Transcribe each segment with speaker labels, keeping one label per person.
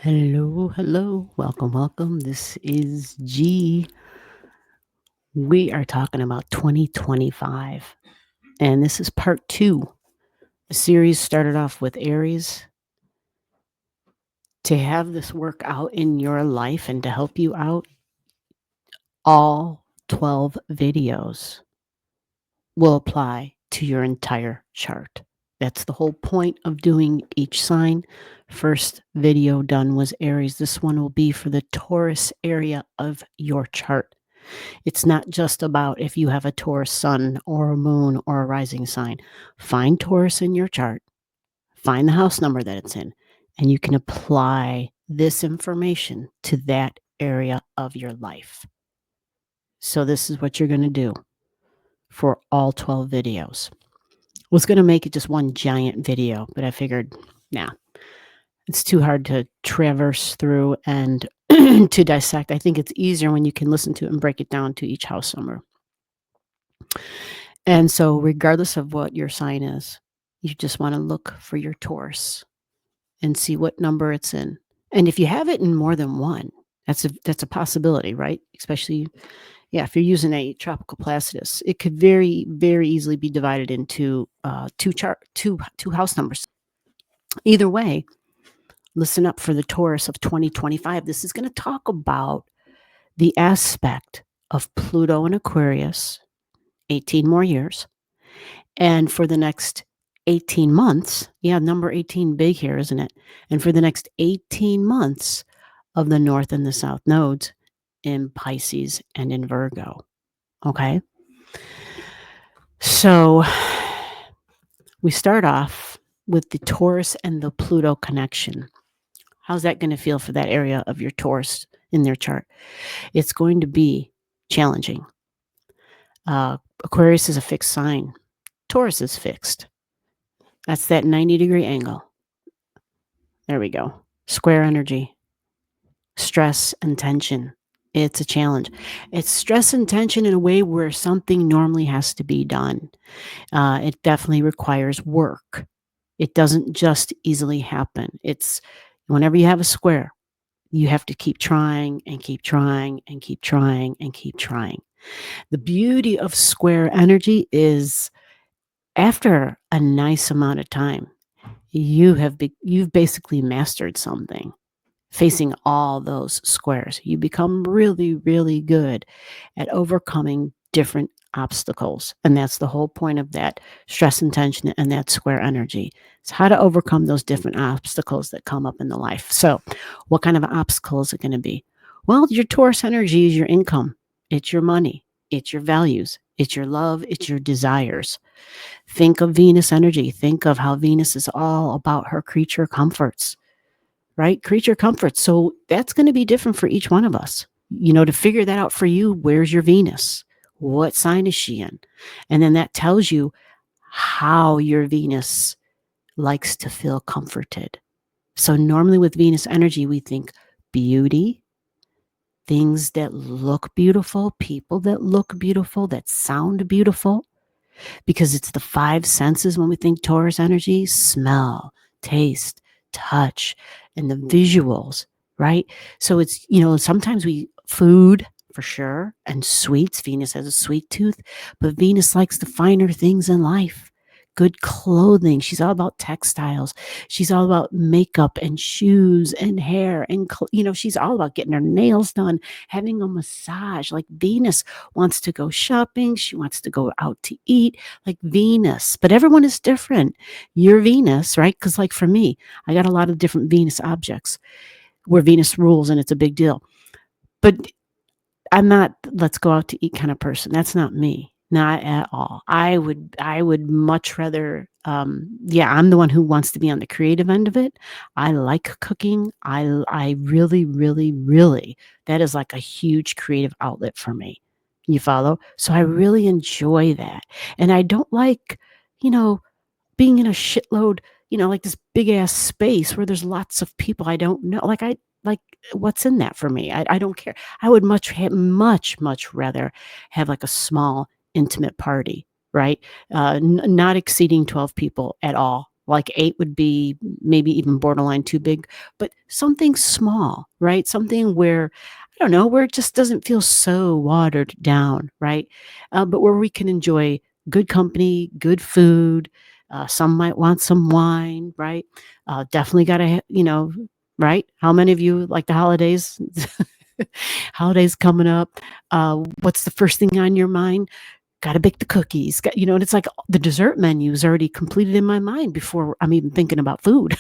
Speaker 1: Hello, hello. Welcome, welcome. This is G. We are talking about 2025, and this is part two. The series started off with Aries. To have this work out in your life and to help you out, all 12 videos will apply to your entire chart. That's the whole point of doing each sign. First video done was Aries. This one will be for the Taurus area of your chart. It's not just about if you have a Taurus sun or a moon or a rising sign. Find Taurus in your chart, find the house number that it's in, and you can apply this information to that area of your life. So this is what you're going to do for all 12 videos. I was going to make it just one giant video, but I figured, nah, it's too hard to traverse through and to dissect. I think it's easier when you can listen to it and break it down to each house number. And so regardless of what your sign is, you just want to look for your Taurus and see what number it's in. And if you have it in more than one, that's a possibility, right? Especially, if you're using a tropical Placidus, it could very, very easily be divided into two house numbers. Either way, listen up for the Taurus of 2025. This is going to talk about the aspect of Pluto and Aquarius, 18 more years. And for the next 18 months, number 18 big here, isn't it? And for the next 18 months of the North and the South nodes in Pisces and in Virgo. Okay? So we start off with the Taurus and the Pluto connection. How's that going to feel for that area of your Taurus in their chart? It's going to be challenging. Aquarius is a fixed sign. Taurus is fixed. That's that 90-degree angle. There we go. Square energy. Stress and tension. It's a challenge. It's stress and tension in a way where something normally has to be done. It definitely requires work. It doesn't just easily happen. It's whenever you have a square, you have to keep trying and keep trying and keep trying and keep trying. The beauty of square energy is after a nice amount of time, you've basically mastered something. Facing all those squares, you become really, really good at overcoming different obstacles. And that's the whole point of that stress and tension and that square energy. It's how to overcome those different obstacles that come up in the life. So what kind of obstacle is it going to be? Well, your Taurus energy is your income. It's your money. It's your values. It's your love. It's your desires. Think of Venus energy. Think of how Venus is all about her creature comforts, right? Creature comforts. So that's going to be different for each one of us. To figure that out for you, where's your Venus? What sign is she in? And then that tells you how your Venus likes to feel comforted. So normally with Venus energy, we think beauty, things that look beautiful, people that look beautiful, that sound beautiful, because it's the five senses when we think Taurus energy: smell, taste, touch, and the visuals, right? So it's, sometimes food for sure, and sweets. Venus has a sweet tooth, but Venus likes the finer things in life. Good clothing. She's all about textiles. She's all about makeup and shoes and hair. And, she's all about getting her nails done, having a massage. Like Venus wants to go shopping. She wants to go out to eat, like Venus. But everyone is different. You're Venus, right? Because like for me, I got a lot of different Venus objects where Venus rules and it's a big deal. But I'm not let's go out to eat kind of person. That's not me. Not at all. I would much rather, I'm the one who wants to be on the creative end of it. I like cooking. I really, really, really, that is like a huge creative outlet for me. You follow? So I really enjoy that. And I don't like, being in a shitload, like this big ass space where there's lots of people I don't know. Like what's in that for me? I don't care. I would much rather have like a small intimate party, right? Not exceeding 12 people at all. Like 8 would be maybe even borderline too big, but something small, right? Something where, I don't know, where it just doesn't feel so watered down, right? But where we can enjoy good company, good food. Some might want some wine, right? Definitely got to, right? How many of you like the holidays? Holidays coming up. What's the first thing on your mind? Got to bake the cookies. And it's like the dessert menu is already completed in my mind before I'm even thinking about food.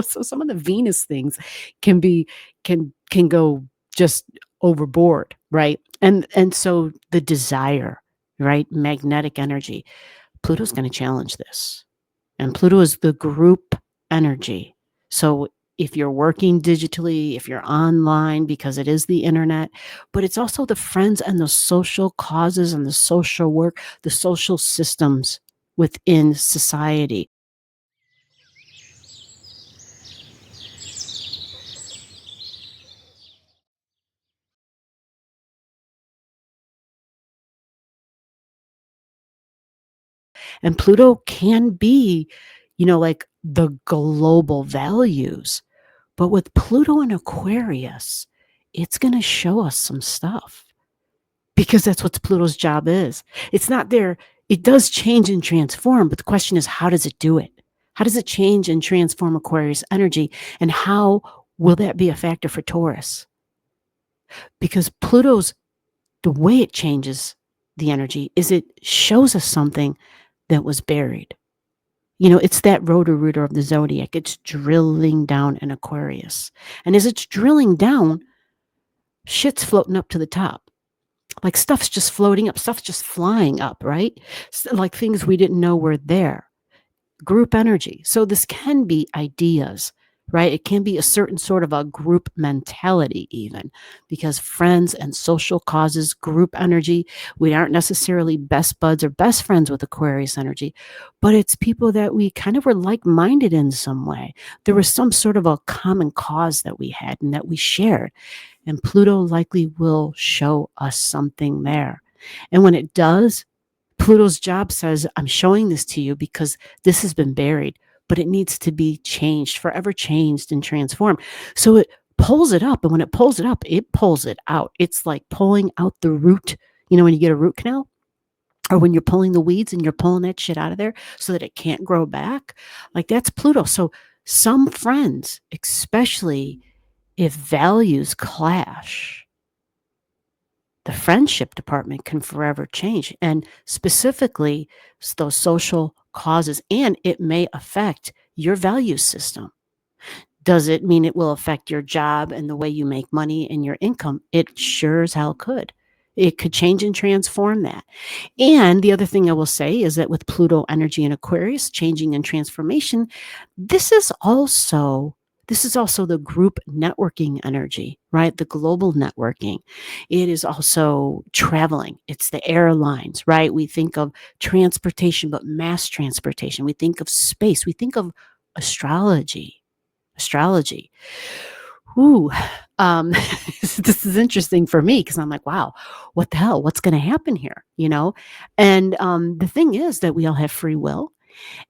Speaker 1: So some of the Venus things can be can go just overboard, right? And so the desire, right? Magnetic energy. Pluto's going to challenge this. And Pluto is the group energy. So if you're working digitally, if you're online, because it is the internet, but it's also the friends and the social causes and the social work, the social systems within society. And Pluto can be, like the global values. But with Pluto in Aquarius, it's going to show us some stuff because that's what Pluto's job is. It's not there. It does change and transform, but the question is, how does it do it? How does it change and transform Aquarius energy? And how will that be a factor for Taurus? Because the way it changes the energy is it shows us something that was buried. It's that rotor-rooter of the zodiac. It's drilling down in Aquarius. And as it's drilling down, shit's floating up to the top. Like stuff's just floating up, stuff's just flying up, right? Like things we didn't know were there. Group energy. So this can be ideas, right? It can be a certain sort of a group mentality, even because friends and social causes, group energy. We aren't necessarily best buds or best friends with Aquarius energy, but it's people that we kind of were like minded in some way. There was some sort of a common cause that we had and that we shared. And Pluto likely will show us something there. And when it does, Pluto's job says, I'm showing this to you because this has been buried, but it needs to be changed, forever changed and transformed. So it pulls it up. And when it pulls it out. It's like pulling out the root. When you get a root canal or when you're pulling the weeds and you're pulling that shit out of there so that it can't grow back, like that's Pluto. So some friends, especially if values clash, the friendship department can forever change. And specifically, those social causes, and it may affect your value system. Does it mean it will affect your job and the way you make money and your income? It sure as hell could. It could change and transform that. And the other thing I will say is that with Pluto energy in Aquarius, changing and transformation, this is also the group networking energy, right? The global networking. It is also traveling. It's the airlines, right? We think of transportation, but mass transportation. We think of space. We think of astrology. Astrology. Ooh, this is interesting for me because I'm like, wow, what the hell? What's going to happen here? And the thing is that we all have free will,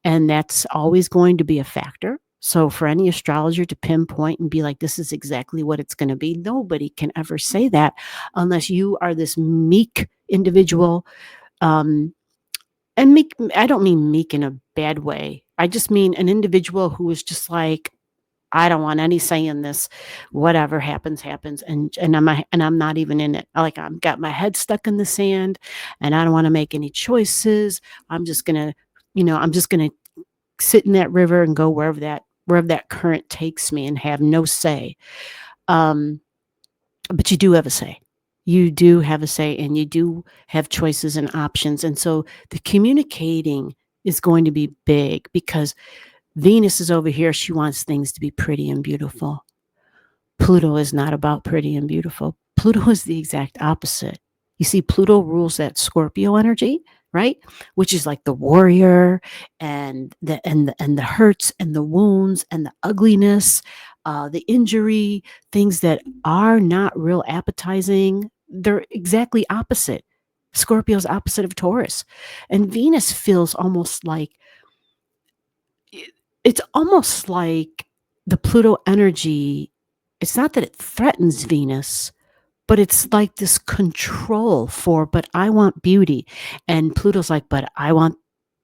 Speaker 1: and that's always going to be a factor. So for any astrologer to pinpoint and be like, this is exactly what it's going to be, nobody can ever say that unless you are this meek individual. And meek, I don't mean meek in a bad way. I just mean an individual who is just like, I don't want any say in this. Whatever happens, happens, and I'm not even in it. Like I've got my head stuck in the sand, and I don't want to make any choices. I'm just gonna, sit in that river and go wherever that current takes me, and have no say. Um, but you do have a say. You do have a say, and you do have choices and options. And so the communicating is going to be big because Venus is over here. She wants things to be pretty and beautiful. Pluto is not about pretty and beautiful. Pluto is the exact opposite. You see, Pluto rules that Scorpio energy, right? Which is like the warrior and the hurts and the wounds and the ugliness, the injury, things that are not real appetizing. They're exactly opposite. Scorpio's opposite of Taurus. And Venus feels almost like it's almost like the Pluto energy, it's not that it threatens Venus, but it's like this control for, but I want beauty. And Pluto's like, but I want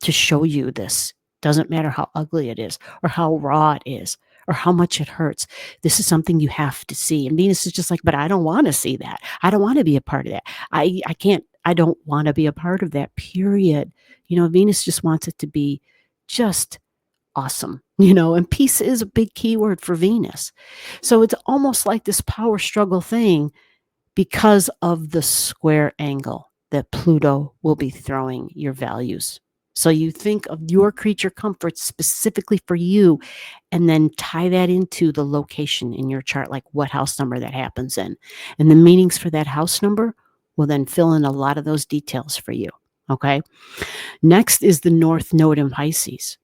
Speaker 1: to show you this. Doesn't matter how ugly it is, or how raw it is, or how much it hurts. This is something you have to see. And Venus is just like, but I don't want to see that. I don't want to be a part of that. I can't, I don't want to be a part of that, period. Venus just wants it to be just awesome, and peace is a big keyword for Venus. So it's almost like this power struggle thing because of the square angle that Pluto will be throwing your values. So you think of your creature comforts specifically for you, and then tie that into the location in your chart, like what house number that happens in. And the meanings for that house number will then fill in a lot of those details for you. Okay. Next is the North Node in Pisces.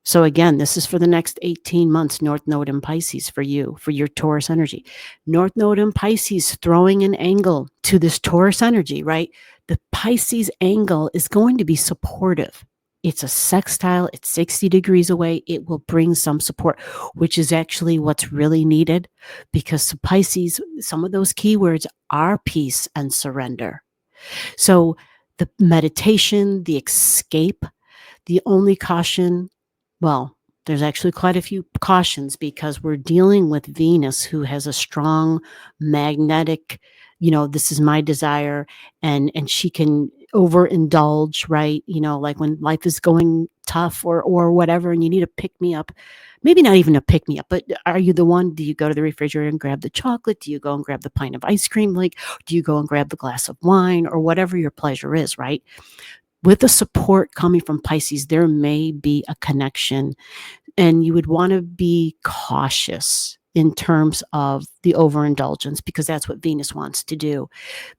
Speaker 1: So again, this is for the next 18 months, North Node in Pisces for you, for your Taurus energy. North Node in Pisces throwing an angle to this Taurus energy, right? The Pisces angle is going to be supportive. It's a sextile. It's 60 degrees away. It will bring some support, which is actually what's really needed, because Pisces, some of those keywords are peace and surrender. So the meditation, the escape, the only caution, well, there's actually quite a few cautions, because we're dealing with Venus, who has a strong magnetic, this is my desire, and she can overindulge, right? Like when life is going tough or whatever, and you need a pick me up. Maybe not even a pick me up, but are you the one? Do you go to the refrigerator and grab the chocolate? Do you go and grab the pint of ice cream? Like, do you go and grab the glass of wine, or whatever your pleasure is, right? With the support coming from Pisces, there may be a connection, and you would want to be cautious in terms of the overindulgence, because that's what Venus wants to do.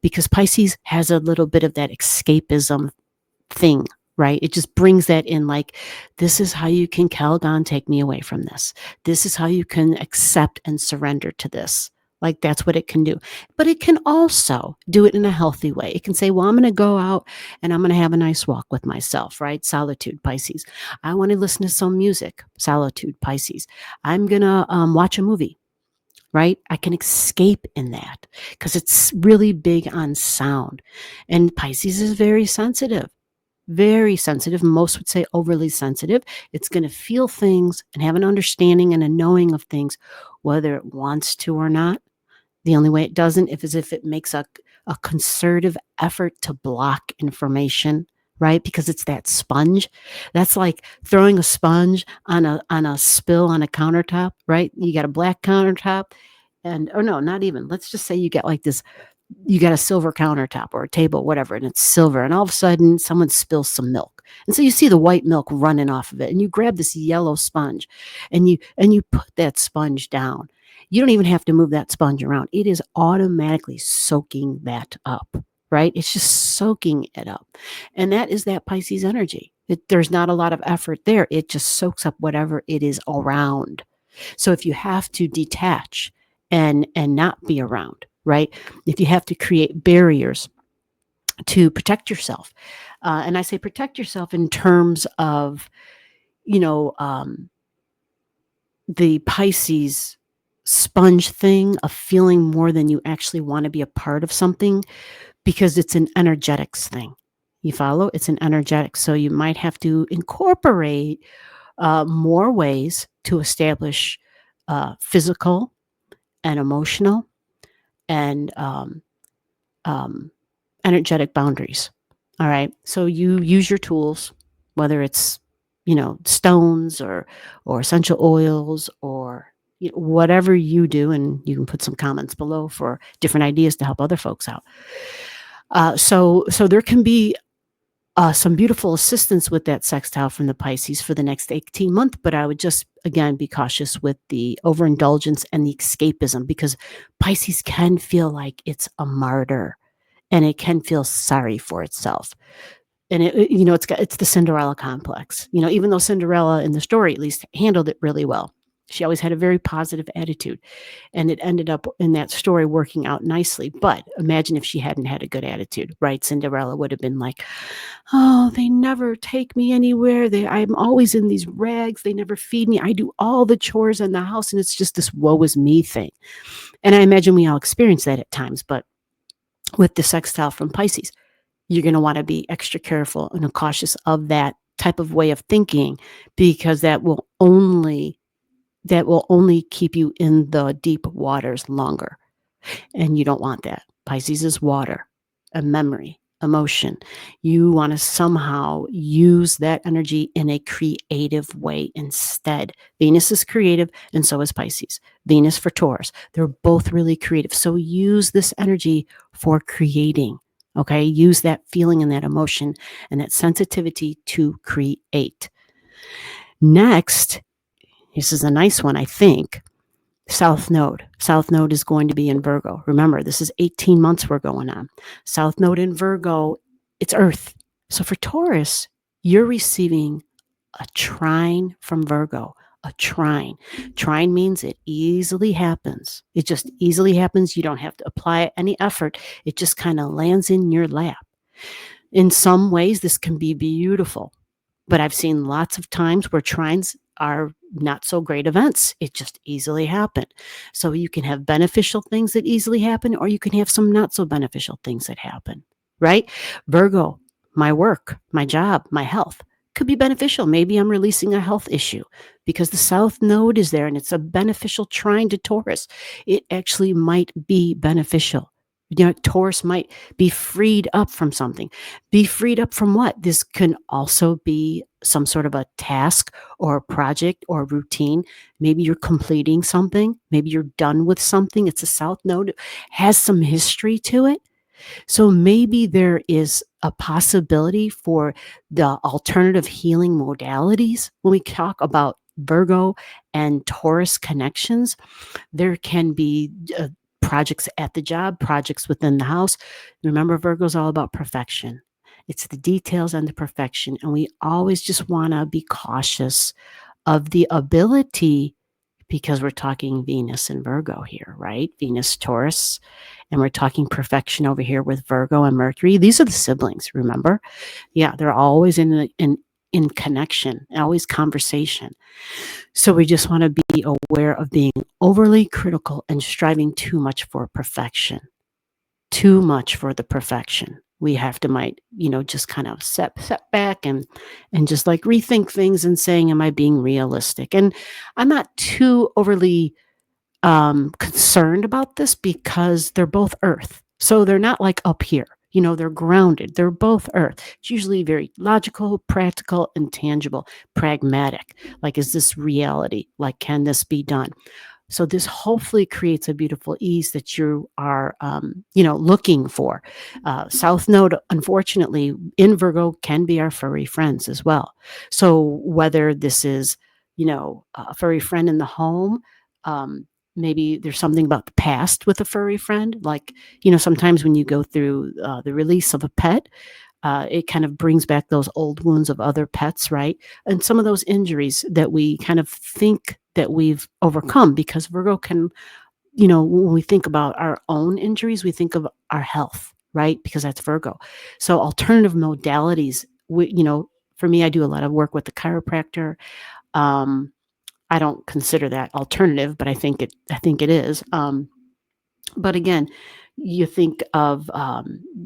Speaker 1: Because Pisces has a little bit of that escapism thing, right? It just brings that in, like, this is how you can Calgon take me away from this. This is how you can accept and surrender to this. Like, that's what it can do. But it can also do it in a healthy way. It can say, well, I'm going to go out and I'm going to have a nice walk with myself, right? Solitude, Pisces. I want to listen to some music, solitude, Pisces. I'm going to watch a movie, right? I can escape in that, because it's really big on sound. And Pisces is very sensitive. Very sensitive. Most would say overly sensitive. It's going to feel things and have an understanding and a knowing of things, whether it wants to or not. The only way it doesn't is if it makes a concerted effort to block information, right? Because it's that sponge. That's like throwing a sponge on a spill on a countertop, right? You got a black countertop, or no, not even. Let's just say you got like this, you got a silver countertop or a table, whatever, and it's silver, and all of a sudden someone spills some milk. And so you see the white milk running off of it, and you grab this yellow sponge, and you put that sponge down. You don't even have to move that sponge around. It is automatically soaking that up, right? It's just soaking it up. And that is that Pisces energy. There's not a lot of effort there. It just soaks up whatever it is around. So if you have to detach and not be around, right? If you have to create barriers to protect yourself, and I say protect yourself in terms of, the Pisces sponge thing of feeling more than you actually want to be a part of something, because it's an energetics thing. You follow? It's an energetic. So you might have to incorporate more ways to establish physical and emotional and energetic boundaries. All right. So you use your tools, whether it's, stones or essential oils, or whatever you do, and you can put some comments below for different ideas to help other folks out. So there can be some beautiful assistance with that sextile from the Pisces for the next 18 months, but I would just, again, be cautious with the overindulgence and the escapism, because Pisces can feel like it's a martyr, and it can feel sorry for itself. And it's the Cinderella complex, even though Cinderella in the story at least handled it really well. She always had a very positive attitude. And it ended up in that story working out nicely. But imagine if she hadn't had a good attitude, right? Cinderella would have been like, oh, they never take me anywhere. I'm always in these rags. They never feed me. I do all the chores in the house, and it's just this woe is me thing. And I imagine we all experience that at times. But with the sextile from Pisces, you're going to want to be extra careful and cautious of that type of way of thinking, because that will only keep you in the deep waters longer. And you don't want that. Pisces is water, a memory, emotion. You want to somehow use that energy in a creative way instead. Venus is creative, and so is Pisces. Venus for Taurus. They're both really creative. So use this energy for creating. Okay. Use that feeling and that emotion and that sensitivity to create. Next, this is a nice one, I think. South Node. South Node is going to be in Virgo. Remember, this is 18 months we're going on. South Node in Virgo, it's Earth. So for Taurus, you're receiving a trine from Virgo. A trine. Trine means it easily happens. It just easily happens. You don't have to apply any effort. It just kind of lands in your lap. In some ways, this can be beautiful. But I've seen lots of times where trines are not so great events. It just easily happen. So you can have beneficial things that easily happen, or you can have some not so beneficial things that happen, right? Virgo, my work, my job, my health could be beneficial. Maybe I'm releasing a health issue because the South Node is there and it's a beneficial trine to Taurus. It actually might be beneficial. Taurus might be freed up from something. Be freed up from what? This can also be some sort of a task or a project or a routine. Maybe you're completing something. Maybe you're done with something. It's a South Node, has some history to it. So maybe there is a possibility for the alternative healing modalities. When we talk about Virgo and Taurus connections, there can be projects at the job, projects within the house. Remember, Virgo's all about perfection. It's the details and the perfection. And we always just want to be cautious of the ability, because we're talking Venus and Virgo here, right? Venus, Taurus, and we're talking perfection over here with Virgo and Mercury. These are the siblings, remember? Yeah, they're always in connection, always conversation. So we just want to be aware of being overly critical and striving too much for perfection. Too much for the perfection. We have to just kind of set back and just like rethink things and saying, am I being realistic? And I'm not too overly concerned about this because they're both Earth. So they're not like up here. They're grounded. They're both Earth. It's usually very logical, practical, and tangible, pragmatic. Like, is this reality? Like, can this be done? So this hopefully creates a beautiful ease that you are, looking for. South Node, unfortunately, in Virgo can be our furry friends as well. So whether this is, a furry friend in the home, maybe there's something about the past with a furry friend. Like, sometimes when you go through the release of a pet, it kind of brings back those old wounds of other pets, right? And some of those injuries that we kind of think that we've overcome, because Virgo can, when we think about our own injuries, we think of our health, right? Because that's Virgo. So alternative modalities, for me, I do a lot of work with the chiropractor. I don't consider that alternative, but I think it is. But again, you think of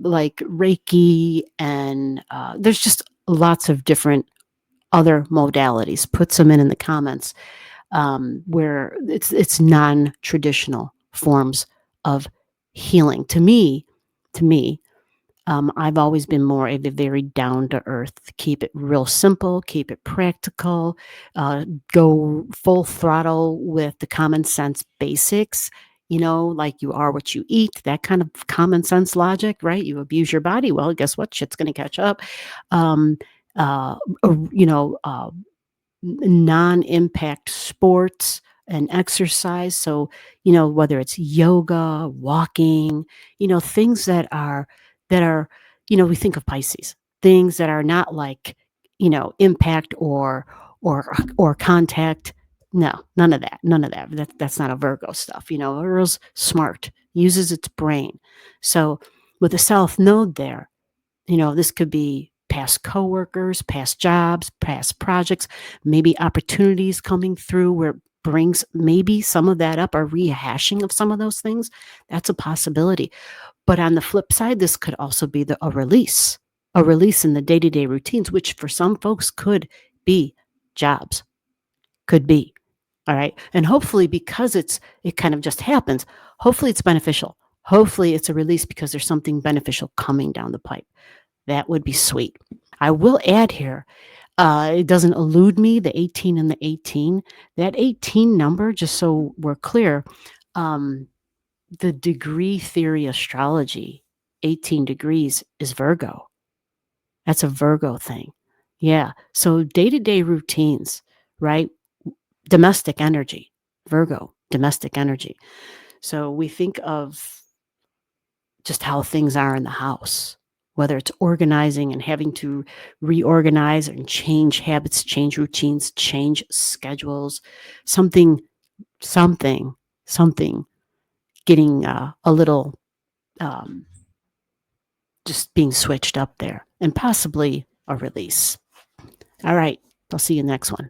Speaker 1: like Reiki, and there's just lots of different other modalities. Put some in the comments where it's non-traditional forms of healing. To me, I've always been more of a very down to earth. Keep it real simple. Keep it practical. Go full throttle with the common sense basics. Like you are what you eat. That kind of common sense logic, right? You abuse your body. Well, guess what? Shit's going to catch up. Um, uh, non-impact sports and exercise. So, whether it's yoga, walking, things that are, we think of Pisces, things that are not like, impact or contact, No, none of that. None of that. That's not a Virgo stuff. Virgo's smart, uses its brain. So with the South Node there, this could be past coworkers, past jobs, past projects, maybe opportunities coming through where it brings maybe some of that up or rehashing of some of those things. That's a possibility. But on the flip side, this could also be a release in the day to day routines, which for some folks could be jobs, could be. All right. And hopefully, because it kind of just happens, hopefully it's beneficial. Hopefully it's a release because there's something beneficial coming down the pipe. That would be sweet. I will add here, it doesn't elude me, the 18 and the 18. That 18 number, just so we're clear, the degree theory astrology, 18 degrees is Virgo. That's a Virgo thing. Yeah. So day to day routines, right? Domestic energy, Virgo, domestic energy. So we think of just how things are in the house, whether it's organizing and having to reorganize and change habits, change routines, change schedules, something, something, something getting a little um, just being switched up there and possibly a release. All right. I'll see you next one.